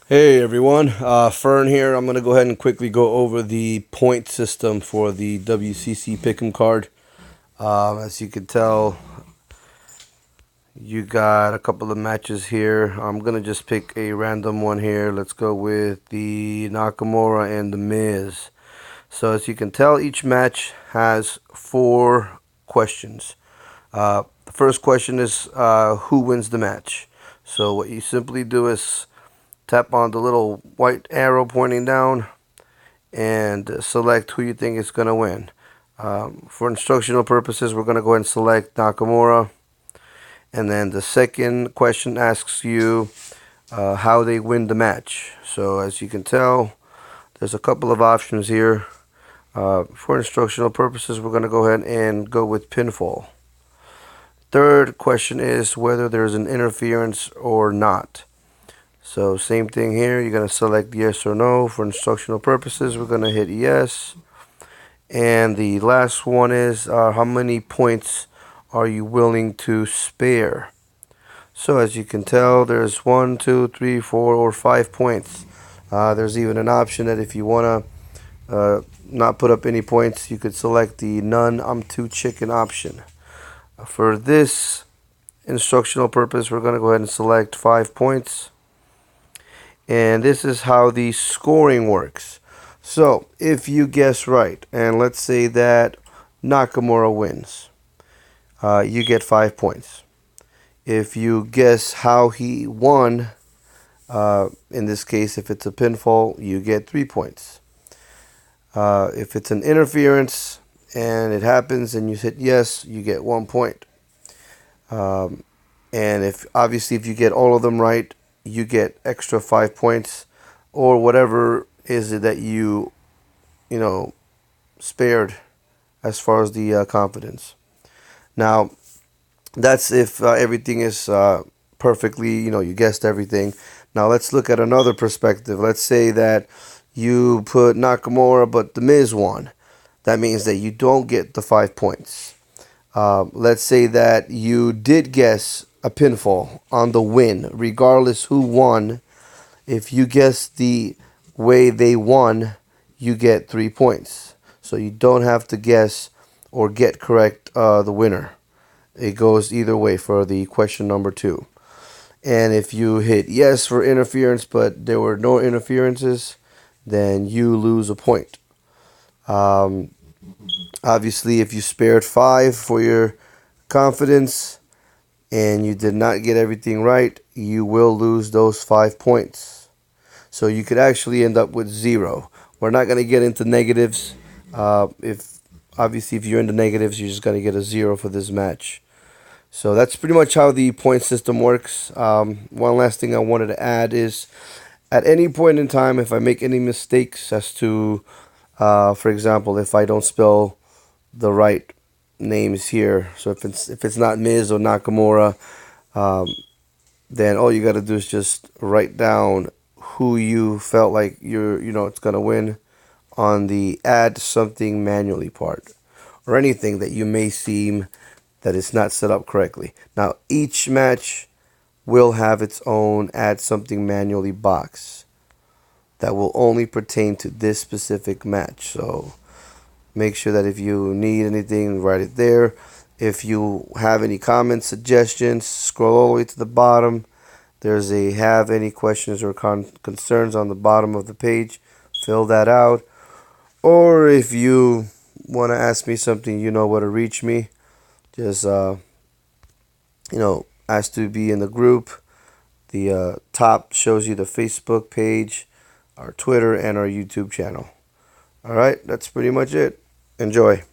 Hey everyone, Fern here. I'm going to go ahead and quickly go over the point system for the WCC Pick'em card. As you can tell, you got a couple of matches here. I'm going to just pick a random one here. Let's go with the Nakamura and the Miz. So as you can tell, each match has four questions. The first question is who wins the match. So what you simply do is tap on the little white arrow pointing down and select who you think is going to win. For instructional purposes, we're going to go ahead and select Nakamura. And then the second question asks you how they win the match. So as you can tell, there's a couple of options here. For instructional purposes, we're going to go ahead and go with pinfall. Third question is whether there's an interference or not. So same thing here, you're going to select yes or no. For instructional purposes, we're going to hit yes. And the last one is how many points are you willing to spare? So as you can tell, there's 1, 2, 3, 4, or 5 points. There's even an option that if you want to not put up any points, you could select the none, I'm too chicken option. For this instructional purpose, we're going to go ahead and select 5 points. And this is how the scoring works. So if you guess right, and let's say that Nakamura wins, you get 5 points. If you guess how he won, in this case, if it's a pinfall, you get 3 points. If it's an interference and it happens and you hit yes, you get 1 point. And if obviously if you get all of them right, you get extra 5 points, or whatever is it that you know spared as far as the confidence. Now that's if everything is perfectly, you guessed everything. Now let's look at another perspective. Let's say that you put Nakamura but the Miz won. That means that you don't get the 5 points. Let's say that you did guess a pinfall on the win, regardless who won. If you guess the way they won, you get 3 points. So you don't have to guess or get correct the winner. It goes either way for the question number 2. And if you hit yes for interference, but there were no interferences, then you lose a point. Um, Obviously, if you spared 5 for your confidence and you did not get everything right, you will lose those 5 points. So you could actually end up with 0. We're not going to get into negatives. If obviously if you're in the negatives, you're just going to get a 0 for this match. So that's pretty much how the point system works. One last thing I wanted to add is at any point in time, if I make any mistakes as to, for example, if I don't spell the right names here, so if it's not Miz or Nakamura, um, then all you got to do is just write down who you felt like it's gonna win on the add something manually part, or anything that you may seem that is not set up correctly. Now, each match will have its own add something manually box that will only pertain to this specific match. So make sure that if you need anything, write it there. If you have any comments, suggestions, scroll all the way to the bottom. There's a have any questions or concerns on the bottom of the page. Fill that out. Or if you want to ask me something, you know where to reach me. Just ask to be in the group. The top shows you the Facebook page, our Twitter, and our YouTube channel. All right, that's pretty much it. Enjoy.